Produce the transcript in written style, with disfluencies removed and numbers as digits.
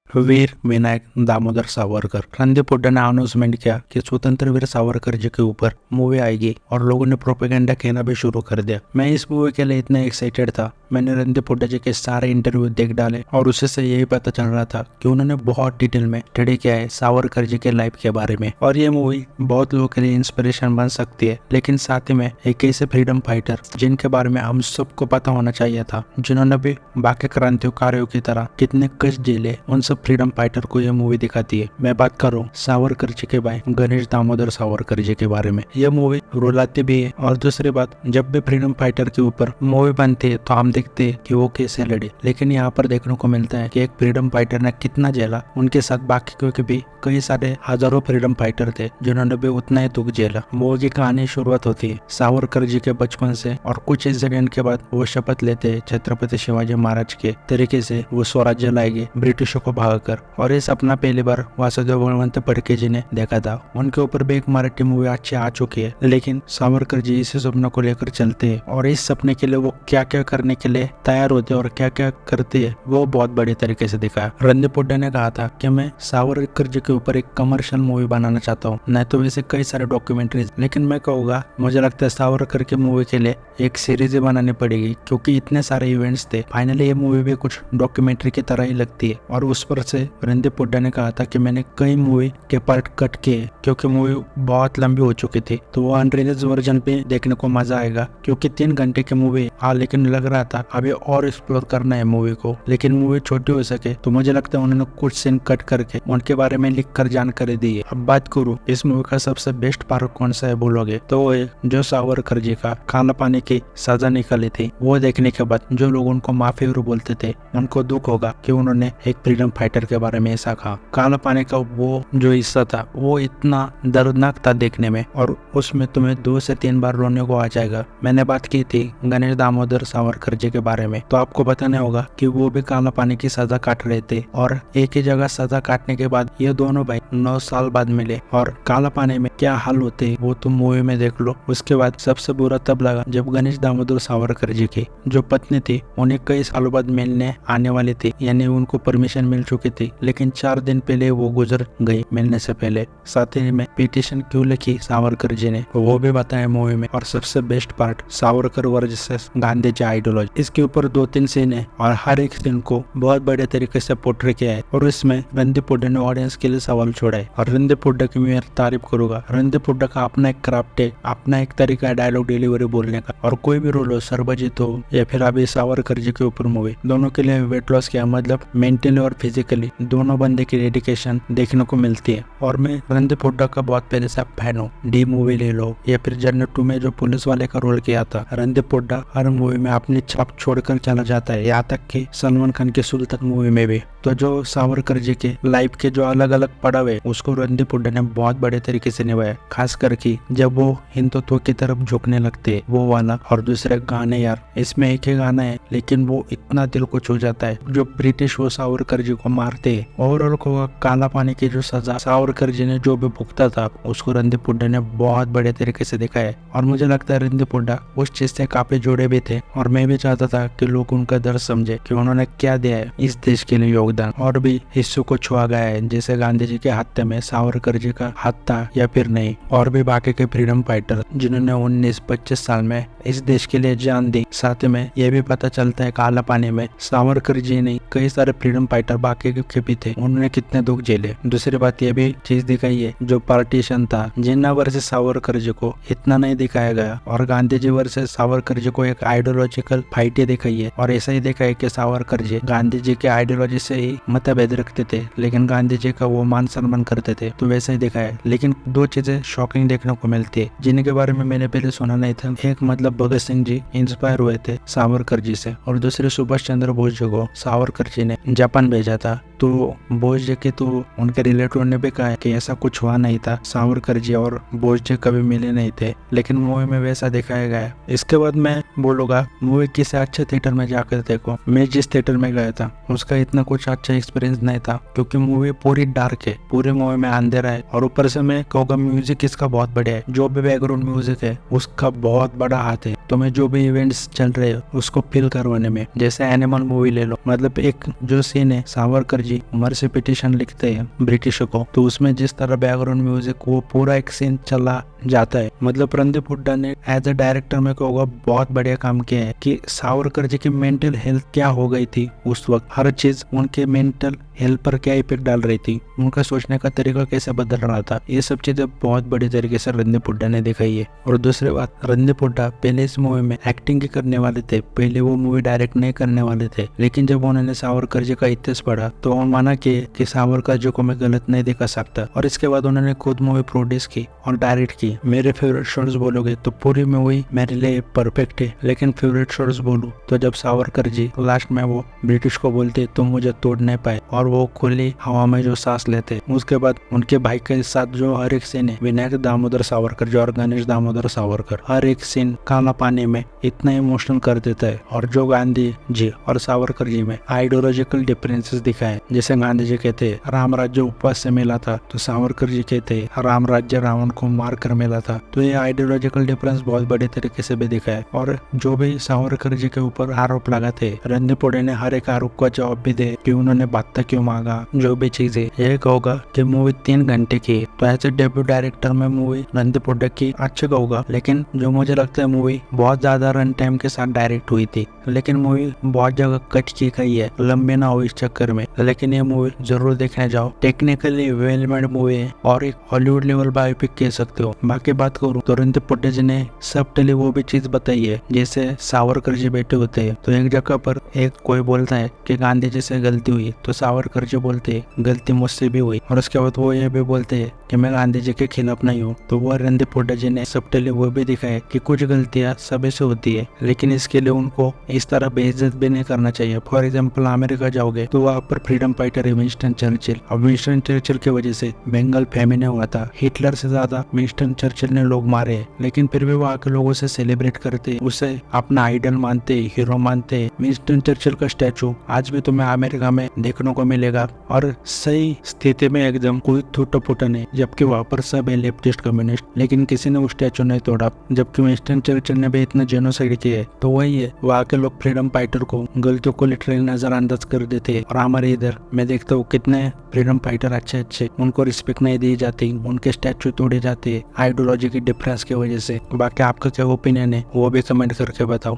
वीर विनायक दामोदर सावरकर। रणदीप हुड्डा ने अनाउंसमेंट किया कि स्वतंत्र वीर सावरकर जी के ऊपर मूवी आएगी और लोगों ने प्रोपेगेंडा कहना भी शुरू कर दिया। मैं इस मूवी के लिए इतना एक्साइटेड था। मैंने रणदीप हुड्डा जी के सारे इंटरव्यू देख डाले और उससे से यही पता चल रहा था कि उन्होंने बहुत डिटेल में स्टडी किया है सावरकर जी के लाइफ के बारे में और ये मूवी बहुत लोगों के लिए इंस्पिरेशन बन सकती है। लेकिन साथ ही में एक ऐसे फ्रीडम फाइटर जिनके बारे में हम सबको पता होना चाहिए था, जिन्होंने भी बाकी क्रांतिकारियों की तरह कितने कष्ट झेले, उन सब फ्रीडम फाइटर को ये मूवी दिखाती है। मैं बात कर रहा हूँ सावरकर जी के भाई गणेश दामोदर सावरकर जी के बारे में। यह मूवी रुलाती भी है और दूसरी बात, जब भी फ्रीडम फाइटर के ऊपर मूवी बनती है तो हम देखते हैं कि वो कैसे लड़े, लेकिन यहाँ पर देखने को मिलता है कि एक फ्रीडम फाइटर ने कितना झेला। उनके साथ बाकी के भी कई सारे हजारों फ्रीडम फाइटर थे जिन्होंने भी उतना ही दुख झेला। मूवी की कहानी शुरुआत होती है सावरकर जी के बचपन से और कुछ इंसिडेंट के बाद वो शपथ लेते हैं छत्रपति शिवाजी महाराज के तरीके से वो स्वराज्य लाएंगे ब्रिटिशों को भागकर। और ये सपना पहली बार वासुदेव बळवंत फडके जी ने देखा था। उनके ऊपर भी एक मराठी मूवी अच्छी आ चुकी है, लेकिन सावरकर जी इसी सपने को लेकर चलते हैं और इस सपने के लिए वो क्या क्या करने के लिए तैयार होते हैं और क्या क्या करते हैं वो बहुत बड़े तरीके से दिखाया। रणदीप हुड्डा ने कहा था कि मैं सावरकर जी के ऊपर एक कमर्शियल मूवी बनाना चाहता हूँ, नहीं तो वैसे कई सारे डॉक्यूमेंट्रीज, लेकिन मैं कहूँगा मुझे लगता है सावरकर की मूवी के लिए एक सीरीज ही बनानी पड़ेगी क्योंकि इतने सारे इवेंट्स थे। फाइनली ये मूवी भी कुछ डॉक्यूमेंट्री की तरह ही लगती है और उस पर से रणदीप हुड्डा ने कहा था कि मैंने कई मूवी के पार्ट कट किए क्योंकि मूवी बहुत लंबी हो चुकी थी, तो वो अनरिलीज वर्जन पे देखने को मजा आएगा क्योंकि 3 घंटे की मूवी। हाँ, लेकिन लग रहा था अभी और एक्सप्लोर करना है मूवी को, लेकिन मूवी छोटी हो सके तो मुझे लगता है उन्होंने कुछ सीन कट करके उनके बारे में लिख कर जानकारी दी है। अब बात करूँ इस मूवी का सबसे बेस्ट पार्ट कौन सा है बोलोगे तो वो है जो सावरकर जी का काला पानी की सजा निकली थी। वो देखने के बाद जो लोग उनको माफिया बोलते थे उनको दुख होगा कि उन्होंने एक फ्रीडम फाइटर के बारे में ऐसा कहा। काला पानी का वो जो हिस्सा था वो इतना दर्दनाक था देखने में और उसमें तुम्हें 2 से 3 बार रोने को आ जाएगा। मैंने बात की थी गणेश दामोदर सावरकर जी के बारे में, तो आपको पता नहीं होगा कि वो भी काला पानी की सजा काट रहे थे और एक ही जगह सजा काटने के बाद ये दोनों भाई 9 साल बाद मिले और काला पानी में क्या हाल होते वो तुम मूवी में देख लो। उसके बाद सबसे बुरा तब लगा जब गणेश दामोदर सावरकर जी की जो पत्नी थी उन्हें कई सालों बाद मिलने आने वाली थी, यानी उनको परमिशन मिल चुकी थी, लेकिन 4 दिन पहले वो गुजर गई मिलने से पहले। साथ ही में पिटीशन क्यों लिखी सावरकर जी ने वो भी बताया मूवी में। और सबसे best part Savarkar versus Gandhi ji ideology, इसके ऊपर 2-3 सीन है और हर एक सीन को बहुत बड़े तरीके से पोर्ट्रे किया है और इसमें रणदीप हुड्डा ने ऑडियंस के लिए सवाल छोड़ा है और रणदीप हुड्डा की मैं तारीफ करूंगा। रणदीप हुड्डा का अपना एक क्राफ्ट है, अपना एक तरीका है डायलॉग डिलीवरी बोलने का। और कोई भी रोल हो, सर्वजित हो या फिर अभी सावरकर जी के ऊपर मूवी, दोनों के लिए वेट लॉस किया, मतलब मेंटली और फिजिकली दोनों बंदे की डेडिकेशन देखने को मिलती है। और मैं रणदीप हुड्डा का बहुत पहले से फैन हूँ। डी मूवी ले लो या फिर जन्नत 2 में जो पुलिस वाले का रोल किया था, रणदीप हुड्डा हर मूवी में अपनी छाप छोड़कर चला जाता है, यहाँ तक कि सलमान खान की सुल्तान मूवी में भी। तो जो सावरकर जी के लाइफ के जो अलग अलग पड़ाव है उसको रणदीप हुड्डा ने बहुत बड़े तरीके से निभाया, खास करके जब वो हिंदुत्व की तरफ झुकने लगते हैं वो वाला। और दूसरे गाने यार, इसमें एक ही गाना है लेकिन वो इतना दिल को छू जाता है। जो ब्रिटिश वो सावरकर जी को मारते है, ओवरऑल को काला पानी की जो सजा सावरकर जी ने जो भी भुगता था उसको रणदीप हुड्डा ने बहुत बड़े तरीके से दिखाया। और मुझे लगता है रणदीप हुड्डा उस चीज से काफी जुड़े भी थे और मैं भी चाहता था कि लोग उनका दर्द समझे कि उन्होंने क्या दिया है इस देश के लिए योगदान और भी हिस्सों को छुआ गया है, जैसे गांधी जी के हत्या में सावरकर जी का हाथ था या फिर नहीं। और भी बाकी के फ्रीडम फाइटर जिन्होंने 19-25 साल में इस देश के लिए जान दी। साथ में यह भी पता चलता है काला पानी में सावरकर जी नहीं कई सारे फ्रीडम फाइटर बाकी के भी थे, उन्होंने कितने दुख झेले। दूसरी बात यह भी चीज दिखाई है जो पार्टीशन था, जिन्ना वर्सेस सावरकर जी को इतना नहीं दिखाया गया और गांधी जी वर्सेस सावरकर जी को एक आइडियोलॉजिकल फाइट दिखाई है। और ऐसा ही देखा है कि सावरकर जी गांधी जी के आइडियोलॉजी से ही मतभेद रखते थे लेकिन गांधी जी का वो मान सम्मान करते थे, तो वैसा ही देखा है। लेकिन 2 चीजें शॉकिंग देखने को मिलती है जिनके बारे में मैंने पहले सुना नहीं था। एक मतलब भगत सिंह जी इंस्पायर हुए थे सावरकर जी से और दूसरे सुभाष चंद्र बोस जी को सावरकर जी ने जापान भेजा था। तो बोस जी के तो उनके रिलेटिव ने भी कहा कि ऐसा कुछ हुआ नहीं था, सावरकर जी और बोस जी कभी मिले नहीं थे, लेकिन मूवी में वैसा दिखाया गया है। इसके बाद मैं बोलूंगा मूवी किसी अच्छे थिएटर में जाकर देखो। मैं जिस थिएटर में गया था उसका इतना कुछ अच्छा एक्सपीरियंस नहीं था क्योंकि मूवी पूरी डार्क है, पूरे मूवी में अंधेरा है और ऊपर से मैं कहूँगा म्यूजिक इसका बहुत बढ़िया है। जो भी बैकग्राउंड म्यूजिक है उसका बहुत बड़ा हाथ है, तो मैं जो भी इवेंट्स चल रहे हैं उसको फील करवाने में। जैसे एनिमल मूवी ले लो, मतलब एक जो सीन है सावरकर जी मर्सी पिटिशन लिखते हैं ब्रिटिश को, तो उसमें जिस तरह बैकग्राउंड म्यूजिक वो पूरा एक सीन चला जाता है। मतलब रणदीप हुड्डा ने एज अ डायरेक्टर में कहूँगा बहुत बढ़िया काम किया है कि सावरकर जी की मेंटल हेल्थ क्या हो गई थी उस वक्त, हर चीज उनके मेंटल हेल्थ पर क्या इफेक्ट डाल रही थी, उनका सोचने का तरीका कैसे बदल रहा था, ये सब चीजें बहुत बड़ी तरीके से रणदीप हुड्डा ने दिखाई है। और दूसरी बात, रणदीप हुड्डा पहले इस मूवी में एक्टिंग ही करने वाले थे, पहले वो मूवी डायरेक्ट नहीं करने वाले थे, लेकिन जब उन्होंने सावरकर जी का इतिहास पढ़ा तो उन्होंने माना कि सावरकर जी को मैं गलत नहीं दिखा सकता, और इसके बाद उन्होंने खुद मूवी प्रोड्यूस की और डायरेक्ट की। मेरे फेवरेट शॉट्स बोलोगे तो पूरी मूवी मेरे लिए परफेक्ट है, लेकिन फेवरेट शॉट्स बोलूं तो जब सावरकर जी लास्ट में वो ब्रिटिश को बोलते तुम मुझे तोड़ नहीं पाए और वो खुली हवा में जो सांस लेते, उसके बाद उनके भाई के साथ जो हर एक सीन है, विनायक दामोदर सावरकर जो और गणेश दामोदर सावरकर, हर एक सीन काला पानी में इतना इमोशनल कर देता है। और जो गांधी जी और सावरकर जी में आइडियोलॉजिकल डिफरेंसेस दिखाए, जैसे गांधी जी कहते राम राज्य उपवास से मिला था, तो सावरकर जी कहते राम राज्य रावण को मार कर मिला था। तो ये आइडियोलॉजिकल डिफरेंस बहुत बड़े तरीके से भी दिखाए। और जो भी सावरकर जी के ऊपर आरोप लगाते, रणदीप हुड्डा ने हर एक आरोप का जवाब भी दे कि उन्होंने बात क्यों मांगा, जो भी चीजें। ये कहूँगा कि मूवी 3 घंटे की, तो एज ए डेब्यू डायरेक्टर में मूवी रणदीप हुड्डा की अच्छी कहूँगा, लेकिन जो मुझे लगता है मूवी बहुत ज्यादा रन टाइम के साथ डायरेक्ट हुई थी, लेकिन मूवी बहुत जगह कट की गई है, लंबे ना हो इस चक्कर में। लेकिन ये मूवी जरूर देखने जाओ, टेक्निकली वेल मेड मूवी है और एक हॉलीवुड लेवल बायोपिक कह सकते हो। बाकी बात करूँ तो रणदीप हुड्डा जी ने सबटली वो भी चीज बताई है, जैसे सावरकर जी बैठे होते हैं तो एक जगह पर एक कोई बोलता है कि गांधी जी से गलती हुई, तो सावरकर जी बोलते हैं गलती मुझसे भी हुई, और उसके बाद वो ये भी बोलते हैं कि मैं गांधी जी के खिलाफ नहीं हूँ। तो वो रणदीप हुड्डा जी ने सबटली वो भी दिखाया कि कुछ गलतियां सभी से होती है, लेकिन इसके लिए उनको इस तरह बेइज्जत भी नहीं करना चाहिए। फॉर एग्जाम्पल अमेरिका जाओगे तो वहाँ पर फ्रीडम फाइटर है विंस्टन चर्चिल, और विंस्टन चर्चिल की वजह से बंगाल फेमिने हुआ था, हिटलर से ज्यादा विंस्टन चर्चिल ने लोग मारे, लेकिन फिर भी वहाँ के लोगों से सेलिब्रेट करते, उसे अपना आइडल मानते, हीरो मानते। विंस्टन चर्चिल का स्टैचू आज भी तुम्हें अमेरिका में देखने को मिलेगा, और सही स्थिति में एकदम कोई टूटा फूटा नहीं, जबकि वहाँ पर सब है लेफ्टिस्ट कम्युनिस्ट, लेकिन किसी ने वो स्टैचू नहीं तोड़ा। जबकि विंस्टन चर्चिल ने भी इतना जेनोसाइड किया है। तो वही है, वहाँ के लोग फ्रीडम फाइटर को, गलतियों को लिटरली नजरअंदाज कर देते हैं। और हमारे इधर मैं देखता हूँ कितने फ्रीडम फाइटर अच्छे अच्छे, उनको रिस्पेक्ट नहीं दी जाती, उनके स्टैचू तोड़े जाते हैं आइडियोलॉजी की डिफरेंस की वजह से। बाकी आपका क्या ओपिनियन है वो भी कमेंट करके बताओ।